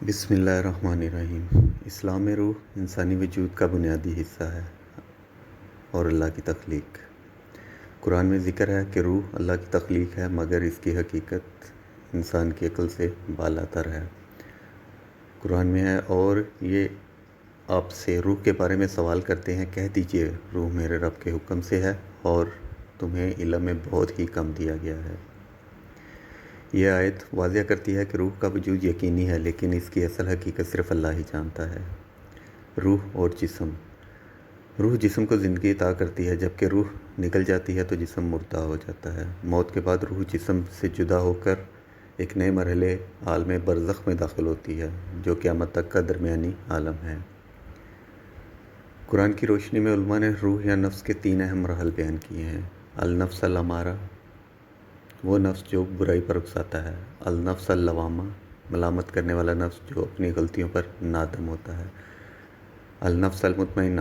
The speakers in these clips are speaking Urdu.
بسم اللہ الرحمن الرحیم۔ اسلام میں روح انسانی وجود کا بنیادی حصہ ہے اور اللہ کی تخلیق۔ قرآن میں ذکر ہے کہ روح اللہ کی تخلیق ہے، مگر اس کی حقیقت انسان کی عقل سے بالا تر ہے۔ قرآن میں ہے، اور یہ آپ سے روح کے بارے میں سوال کرتے ہیں، کہہ دیجئے روح میرے رب کے حکم سے ہے اور تمہیں علم میں بہت ہی کم دیا گیا ہے۔ یہ آیت واضح کرتی ہے کہ روح کا وجود یقینی ہے، لیکن اس کی اصل حقیقت صرف اللہ ہی جانتا ہے۔ روح اور جسم۔ روح جسم کو زندگی عطا کرتی ہے، جبکہ روح نکل جاتی ہے تو جسم مردہ ہو جاتا ہے۔ موت کے بعد روح جسم سے جدا ہو کر ایک نئے مرحلے عالم برزخ میں داخل ہوتی ہے، جو قیامت تک کا درمیانی عالم ہے۔ قرآن کی روشنی میں علماء نے روح یا نفس کے 3 اہم مراحل بیان کیے ہیں۔ النفس الامارہ، وہ نفس جو برائی پر اکساتا ہے۔ النفس اللوامہ، ملامت کرنے والا نفس جو اپنی غلطیوں پر نادم ہوتا ہے۔ النفس المطمئنہ،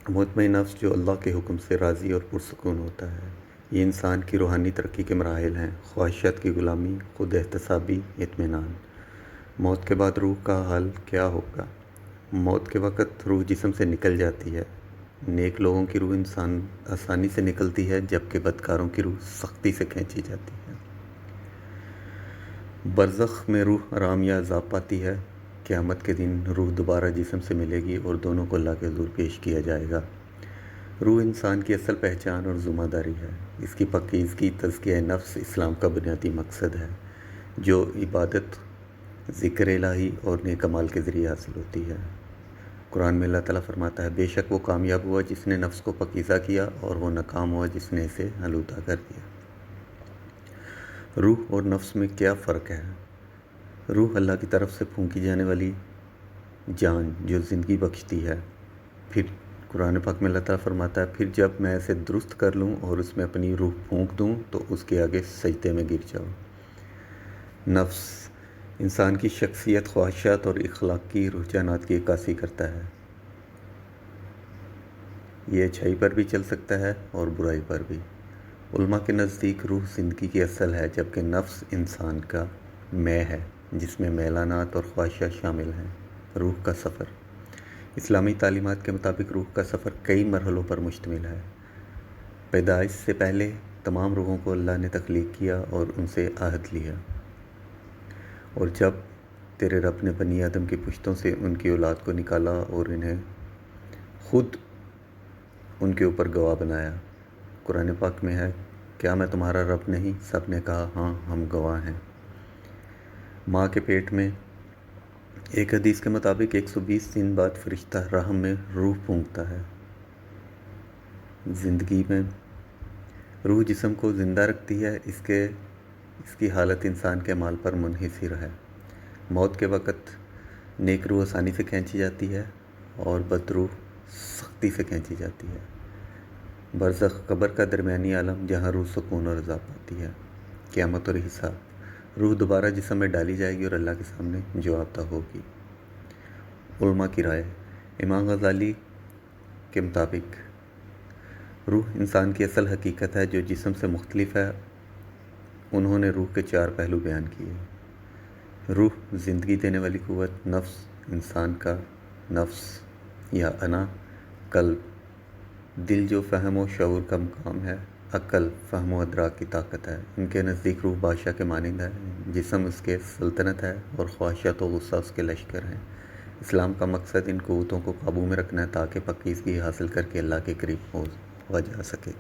مطمئن نفس جو اللہ کے حکم سے راضی اور پرسکون ہوتا ہے۔ یہ انسان کی روحانی ترقی کے مراحل ہیں: خواہشات کی غلامی، خود احتسابی، اطمینان۔ موت کے بعد روح کا حال کیا ہوگا؟ موت کے وقت روح جسم سے نکل جاتی ہے۔ نیک لوگوں کی روح انسان آسانی سے نکلتی ہے، جبکہ بدکاروں کی روح سختی سے کھینچی جاتی ہے۔ برزخ میں روح آرام یا عذاب پاتی ہے۔ قیامت کے دن روح دوبارہ جسم سے ملے گی اور دونوں کو اللہ کے حضور پیش کیا جائے گا۔ روح انسان کی اصل پہچان اور ذمہ داری ہے۔ اس کی پاکیزگی تزکیہ نفس اسلام کا بنیادی مقصد ہے، جو عبادت، ذکر الہی اور نیک اعمال کے ذریعے حاصل ہوتی ہے۔ قرآن میں اللہ تعالیٰ فرماتا ہے، بے شک وہ کامیاب ہوا جس نے نفس کو پاکیزہ کیا، اور وہ ناکام ہوا جس نے اسے آلودہ کر دیا۔ روح اور نفس میں کیا فرق ہے؟ روح اللہ کی طرف سے پھونکی جانے والی جان جو زندگی بخشتی ہے۔ پھر قرآن پاک میں اللہ تعالیٰ فرماتا ہے، پھر جب میں اسے درست کر لوں اور اس میں اپنی روح پھونک دوں تو اس کے آگے سجدے میں گر جاؤ۔ نفس انسان کی شخصیت، خواہشات اور اخلاقی رجحانات کی عکاسی کرتا ہے۔ یہ اچھائی پر بھی چل سکتا ہے اور برائی پر بھی۔ علماء کے نزدیک روح زندگی کی اصل ہے، جبکہ نفس انسان کا میں ہے، جس میں میلانات اور خواہشات شامل ہیں۔ روح کا سفر۔ اسلامی تعلیمات کے مطابق روح کا سفر کئی مرحلوں پر مشتمل ہے۔ پیدائش سے پہلے تمام روحوں کو اللہ نے تخلیق کیا اور ان سے عہد لیا، اور جب تیرے رب نے بنی آدم کی پشتوں سے ان کی اولاد کو نکالا اور انہیں خود ان کے اوپر گواہ بنایا۔ قرآن پاک میں ہے، کیا میں تمہارا رب نہیں؟ سب نے کہا، ہاں ہم گواہ ہیں۔ ماں کے پیٹ میں ایک حدیث کے مطابق 120 دن بعد فرشتہ رحم میں روح پھونکتا ہے۔ زندگی میں روح جسم کو زندہ رکھتی ہے، اس کی حالت انسان کے اعمال پر منحصر ہے۔ موت کے وقت نیک روح آسانی سے کھینچی جاتی ہے اور بد روح سختی سے کھینچی جاتی ہے۔ برزخ قبر کا درمیانی عالم، جہاں روح سکون اور عذاب پاتی ہے۔ قیامت اور حساب۔ روح دوبارہ جسم میں ڈالی جائے گی اور اللہ کے سامنے جواب دہ ہوگی۔ علماء کی رائے۔ امام غزالی کے مطابق روح انسان کی اصل حقیقت ہے جو جسم سے مختلف ہے۔ انہوں نے روح کے 4 پہلو بیان کیے: روح زندگی دینے والی قوت، نفس انسان کا نفس یا انا، قلب دل جو فہم و شعور کا مقام ہے، عقل فہم و ادراک کی طاقت ہے۔ ان کے نزدیک روح بادشاہ کے مانند ہے، جسم اس کے سلطنت ہے اور خواہشات و غصہ اس کے لشکر ہیں۔ اسلام کا مقصد ان قوتوں کو قابو میں رکھنا ہے تاکہ پاکیزگی حاصل کر کے اللہ کے قریب ہوا جا سکے۔